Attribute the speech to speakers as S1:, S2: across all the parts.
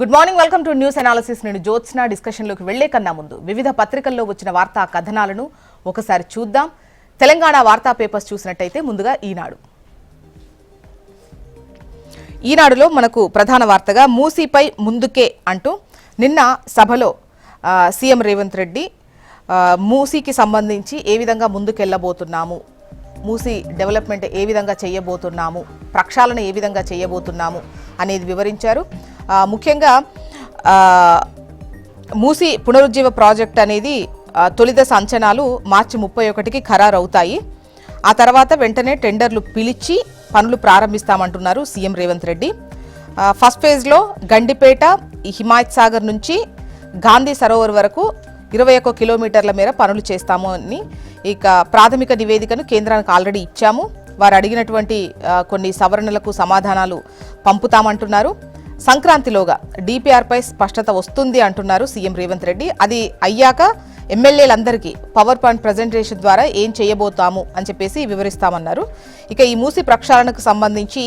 S1: Good morning, welcome to news analysis. నేను జ్యోత్స్న. డిస్కషన్లోకి వెళ్లే కన్నా ముందు వివిధ పత్రికల్లో వచ్చిన వార్తా కథనాలను ఒకసారి చూద్దాం. తెలంగాణ వార్తా పేపర్స్ చూసినట్టయితే ముందుగా ఈనాడులో మనకు ప్రధాన వార్తగా మూసీపై ముందుకే అంటూ నిన్న సభలో సీఎం రేవంత్ రెడ్డి మూసీకి సంబంధించి ఏ విధంగా ముందుకెళ్లబోతున్నాము, మూసీ డెవలప్మెంట్ ఏ విధంగా చేయబోతున్నాము, ప్రక్షాళన ఏ విధంగా చేయబోతున్నాము అనేది వివరించారు. ముఖ్యంగా మూసీ పునరుజ్జీవ ప్రాజెక్ట్ అనేది తొలిదశ అంచనాలు మార్చి 31కి ఖరారు అవుతాయి. ఆ తర్వాత వెంటనే టెండర్లు పిలిచి పనులు ప్రారంభిస్తామంటున్నారు సీఎం రేవంత్ రెడ్డి. ఫస్ట్ ఫేజ్లో గండిపేట, హిమాయత్ సాగర్ నుంచి గాంధీ సరోవర్ వరకు 21 కిలోమీటర్ల మేర పనులు చేస్తాము అని ఇక ప్రాథమిక నివేదికను కేంద్రానికి ఆల్రెడీ ఇచ్చాము. వారు అడిగినటువంటి కొన్ని సవరణలకు సమాధానాలు పంపుతామంటున్నారు. సంక్రాంతిలోగా డిపిఆర్పై స్పష్టత వస్తుంది అంటున్నారు సీఎం రేవంత్ రెడ్డి. అది అయ్యాక ఎమ్మెల్యేలందరికీ పవర్ పాయింట్ ప్రజెంటేషన్ ద్వారా ఏం చేయబోతాము అని చెప్పేసి వివరిస్తామన్నారు. ఇక ఈ మూసీ ప్రక్షాళనకు సంబంధించి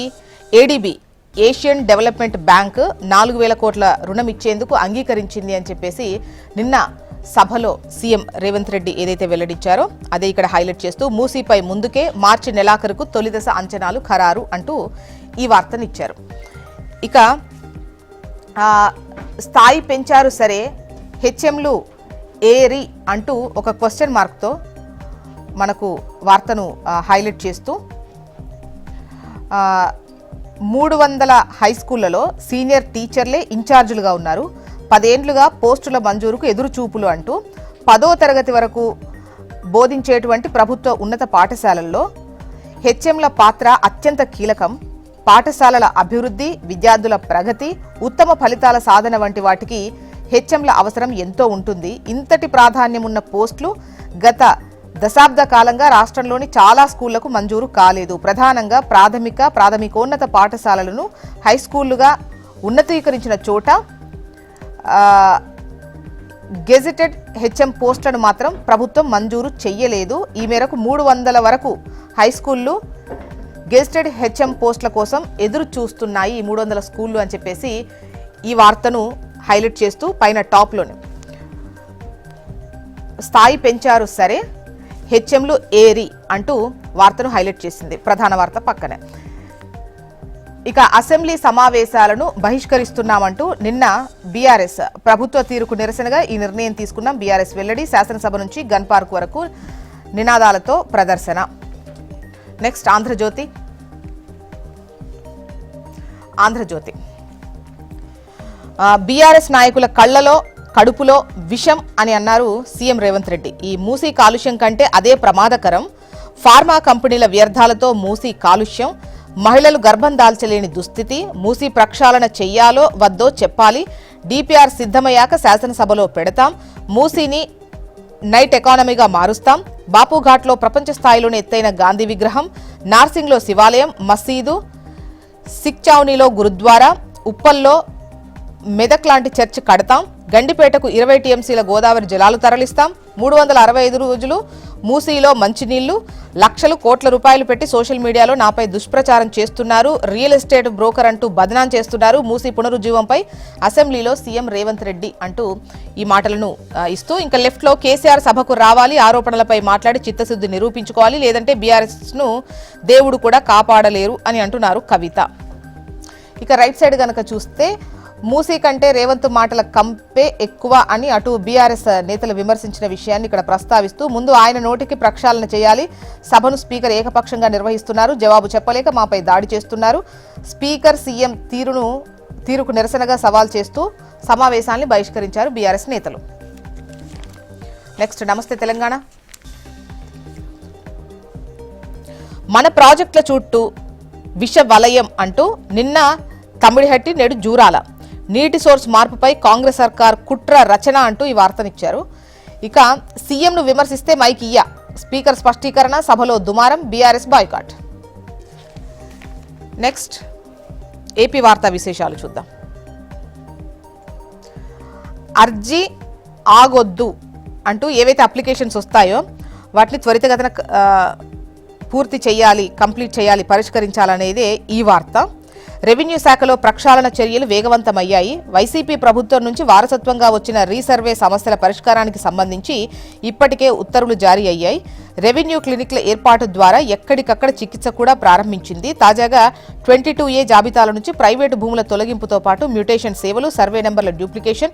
S1: ఏడీబీ ఏషియన్ డెవలప్మెంట్ బ్యాంక్ 4,000 కోట్ల రుణం ఇచ్చేందుకు అంగీకరించింది అని చెప్పేసి నిన్న సభలో సీఎం రేవంత్ రెడ్డి ఏదైతే వెల్లడించారో అదే ఇక్కడ హైలైట్ చేస్తూ మూసీపై ముందుకే మార్చి నెలాఖరుకు తొలిదశ అంచనాలు ఖరారు అంటూ ఈ వార్తనిచ్చారు. ఇక స్థాయి పెంచారు సరే, హెచ్ఎంలు ఏరి అంటూ ఒక క్వశ్చన్ మార్క్తో మనకు వార్తను హైలైట్ చేస్తూ 300 హై స్కూళ్లలో సీనియర్ టీచర్లే ఇన్ఛార్జీలుగా ఉన్నారు. 10 ఏళ్లుగా పోస్టుల మంజూరుకు ఎదురుచూపులు అంటూ 10వ తరగతి వరకు బోధించేటువంటి ప్రభుత్వ ఉన్నత పాఠశాలల్లో హెచ్ఎంల పాత్ర అత్యంత కీలకం. పాఠశాలల అభివృద్ధి, విద్యార్థుల ప్రగతి, ఉత్తమ ఫలితాల సాధన వంటి వాటికి హెచ్ఎంల అవసరం ఎంతో ఉంటుంది. ఇంతటి ప్రాధాన్యం ఉన్న పోస్టులు గత దశాబ్ద కాలంగా రాష్ట్రంలోని చాలా స్కూళ్లకు మంజూరు కాలేదు. ప్రధానంగా ప్రాథమికోన్నత పాఠశాలలను హైస్కూళ్లుగా ఉన్నతీకరించిన చోట గెజిటెడ్ హెచ్ఎం పోస్టులను మాత్రం ప్రభుత్వం మంజూరు చెయ్యలేదు. ఈ మేరకు 300 వరకు హైస్కూళ్లు గెజిటెడ్ హెచ్ఎం పోస్టుల కోసం ఎదురు చూస్తున్నాయి, 300 స్కూళ్లు అని చెప్పేసి ఈ వార్తను హైలైట్ చేస్తూ పైన టాప్లోనే స్థాయి పెంచారు సరే, హెచ్ఎంలు ఏరి అంటూ వార్తను హైలైట్ చేసింది ప్రధాన వార్త పక్కనే. ఇక అసెంబ్లీ సమావేశాలను బహిష్కరిస్తున్నామంటూ నిన్న బీఆర్ఎస్ ప్రభుత్వ తీరుకు నిరసనగా ఈ నిర్ణయం తీసుకున్నాం. బీఆర్ఎస్ వెల్లడి. శాసనసభ నుంచి గన్ పార్క్ వరకు నినాదాలతో ప్రదర్శన. నెక్స్ట్ ఆంధ్రజ్యోతి. బీఆర్ఎస్ నాయకుల కళ్లలో కడుపులో విషం అని అన్నారు సీఎం రేవంత్ రెడ్డి. ఈ మూసీ కాలుష్యం కంటే అదే ప్రమాదకరం. ఫార్మా కంపెనీల వ్యర్థాలతో మూసీ కాలుష్యం, మహిళలు గర్భం దాల్చలేని దుస్థితి. మూసీ ప్రక్షాళన చెయ్యాలో వద్దో చెప్పాలి. డిపిఆర్ సిద్ధమయ్యాక శాసనసభలో పెడతాం. మూసీని నైట్ ఎకానమీగా మారుస్తాం. బాపుఘాట్లో ప్రపంచ స్థాయిలోనే ఎత్తైన గాంధీ విగ్రహం, నార్సింగ్లో శివాలయం, మసీదు, సిక్చౌనీలో గురుద్వారా, ఉప్పల్లో మెదక్ లాంటి చర్చ్ కడతాం. గండిపేటకు 20 టీఎంసీల గోదావరి జలాలు తరలిస్తాం. 365 రోజులు మూసీలో మంచినీళ్లు. లక్షలు కోట్ల రూపాయలు పెట్టి సోషల్ మీడియాలో నాపై దుష్ప్రచారం చేస్తున్నారు. రియల్ ఎస్టేట్ బ్రోకర్ అంటూ బదనాం చేస్తున్నారు. మూసీ పునరుజ్జీవంపై అసెంబ్లీలో సీఎం రేవంత్ రెడ్డి అంటూ ఈ మాటలను ఇస్తూ ఇంకా లెఫ్ట్లో కేసీఆర్ సభకు రావాలి, ఆరోపణలపై మాట్లాడి చిత్తశుద్ధి నిరూపించుకోవాలి, లేదంటే బీఆర్ఎస్ను దేవుడు కూడా కాపాడలేరు అని అంటున్నారు కవిత. ఇక రైట్ సైడ్ గనక చూస్తే మూసీ కంటే రేవంత్ మాటల కంపే ఎక్కువ అని అటు బీఆర్ఎస్ నేతలు విమర్శించిన విషయాన్ని ఇక్కడ ప్రస్తావిస్తూ ముందు ఆయన నోటికి ప్రక్షాళన చేయాలి. సభను స్పీకర్ ఏకపక్షంగా నిర్వహిస్తున్నారు. జవాబు చెప్పలేక మాపై దాడి చేస్తున్నారు. స్పీకర్ సీఎం తీరుకు నిరసనగా సవాల్ చేస్తూ సమావేశాన్ని బహిష్కరించారు బీఆర్ఎస్ నేతలు. నెక్స్ట్ నమస్తే తెలంగాణ. మన ప్రాజెక్టుల చుట్టూ విష వలయం అంటూ నిన్న తమిళహట్టి, నేడు జూరాల. నీటి సోర్స్ మార్పుపై కాంగ్రెస్ సర్కార్ కుట్ర రచన అంటూ ఈ వార్తనిచ్చారు. ఇక సీఎంను విమర్శిస్తే మైక్ ఇయ్య, స్పీకర్ స్పష్టీకరణ, సభలో దుమారం, బీఆర్ఎస్ బాయ్కాట్. నెక్స్ట్ ఏపీ వార్తా విశేషాలు చూద్దాం. అర్జీ ఆగొద్దు అంటూ ఏవైతే అప్లికేషన్స్ వస్తాయో వాటిని త్వరితగతిన పూర్తి చేయాలి, కంప్లీట్ చేయాలి, పరిష్కరించాలనేదే ఈ వార్త. రెవెన్యూ శాఖలో ప్రక్షాళన చర్యలు వేగవంతమయ్యాయి. వైసీపీ ప్రభుత్వం నుంచి వారసత్వంగా వచ్చిన రీసర్వే సమస్యల పరిష్కారానికి సంబంధించి ఇప్పటికే ఉత్తర్వులు జారీ అయ్యాయి. రెవెన్యూ క్లినిక్ల ఏర్పాటు ద్వారా ఎక్కడికక్కడ చికిత్స కూడా ప్రారంభించింది. తాజాగా 22A జాబితాల నుంచి ప్రైవేటు భూముల తొలగింపుతో పాటు మ్యూటేషన్ సేవలు, సర్వే నెంబర్ల డూప్లికేషన్,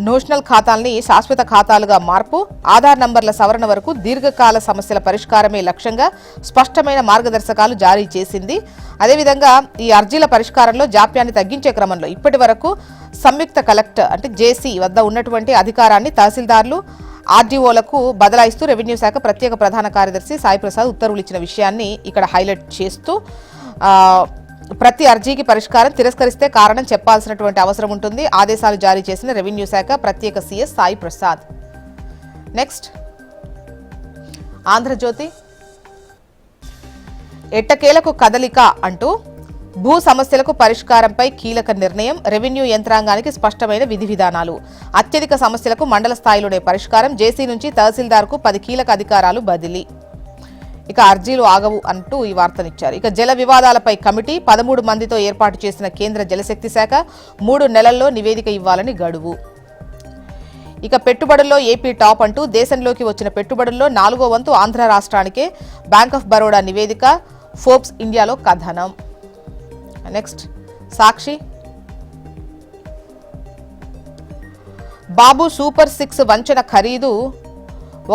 S1: నోషనల్ ఖాతాల్ని శాశ్వత ఖాతాలుగా మార్పు, ఆధార్ నంబర్ల సవరణ వరకు దీర్ఘకాల సమస్యల పరిష్కారమే లక్ష్యంగా స్పష్టమైన మార్గదర్శకాలు జారీ చేసింది. అదేవిధంగా ఈ అర్జీల పరిష్కారంలో జాప్యాన్ని తగ్గించే క్రమంలో ఇప్పటి వరకు సంయుక్త కలెక్టర్ అంటే జేసీ వద్ద ఉన్నటువంటి అధికారాన్ని తహసీల్దార్లు, ఆర్డీఓలకు బదలాయిస్తూ రెవెన్యూ శాఖ ప్రత్యేక ప్రధాన కార్యదర్శి సాయి ప్రసాద్ ఉత్తర్వులు ఇచ్చిన విషయాన్ని ఇక్కడ హైలైట్ చేస్తూ ప్రతి అర్జీకి పరిష్కారం తిరస్కరిస్తే కారణం చెప్పాల్సినటువంటి అవసరం ఉంటుంది. ఆదేశాలు జారీ చేసిన రెవెన్యూ శాఖ ప్రత్యేక సీఎస్ సాయి ప్రసాద్. నెక్స్ట్ ఆంధ్రజ్యోతి, ఎట్టకేలకు కదలిక అంటూ భూ సమస్యలకు పరిష్కారంపై కీలక నిర్ణయం, రెవెన్యూ యంత్రాంగానికి స్పష్టమైన విధి విధానాలు, అత్యధిక సమస్యలకు మండల స్థాయిలోనే పరిష్కారం, జేసీ నుంచి తహసీల్దార్కు 10 కీలక అధికారాలు బదిలీ. ఇక అర్జీలు ఆగవు అంటూ ఈ వార్తనిచ్చారు. ఇక జల వివాదాలపై కమిటీ 13 మందితో ఏర్పాటు చేసిన కేంద్ర జలశక్తి శాఖ 3 నెలల్లో నివేదిక ఇవ్వాలని గడువు. ఇక పెట్టుబడుల్లో ఏపీ టాప్ అంటూ దేశంలోకి వచ్చిన పెట్టుబడుల్లో 4వ వంతు ఆంధ్ర రాష్ట్రానికే బ్యాంక్ ఆఫ్ బరోడా నివేదిక, ఫోర్బ్స్ ఇండియాలో కథనం. నెక్స్ట్ సాక్షి, బాబు సూపర్ 6 వంచన ఖరీదు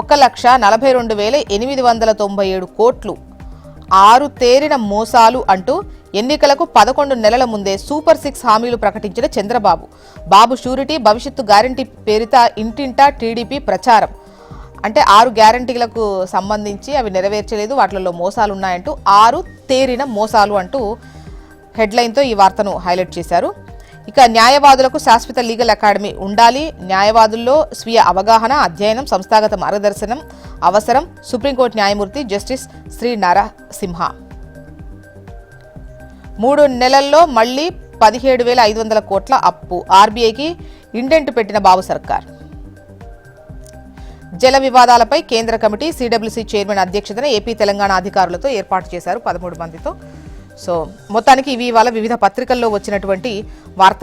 S1: 1,42,897 కోట్లు, 6 తేరిన మోసాలు అంటూ ఎన్నికలకు 11 నెలల ముందే సూపర్ 6 హామీలు ప్రకటించిన చంద్రబాబు. బాబు షూరిటీ, భవిష్యత్తు గ్యారంటీ పేరిట ఇంటింటా టీడీపీ ప్రచారం. అంటే 6 గ్యారంటీలకు సంబంధించి అవి నెరవేర్చలేదు, వాటిల్లో మోసాలు ఉన్నాయంటూ 6 తేరిన మోసాలు అంటూ హెడ్లైన్తో ఈ వార్తను హైలైట్ చేశారు. ఇక న్యాయవాదులకు శాశ్వత లీగల్ అకాడమీ ఉండాలి, న్యాయవాదుల్లో స్వీయ అవగాహన, అధ్యయనం, సంస్థాగత మార్గదర్శనం అవసరం, సుప్రీంకోర్టు న్యాయమూర్తి జస్టిస్ శ్రీ నరసింహ. 3 నెలల్లో మళ్లీ 17,500 కోట్ల అప్పు, ఆర్బీఐకి ఇండెంట్ పెట్టిన బాబు సర్కార్. జల వివాదాలపై కేంద్ర కమిటీ సిడబ్ల్యూసీ చైర్మన్ అధ్యక్షతన ఏపీ తెలంగాణ అధికారులతో ఏర్పాటు చేశారు 13 మందితో. సో మొత్తానికి ఇవి ఇవాళ వివిధ పత్రికల్లో వచ్చినటువంటి వార్త.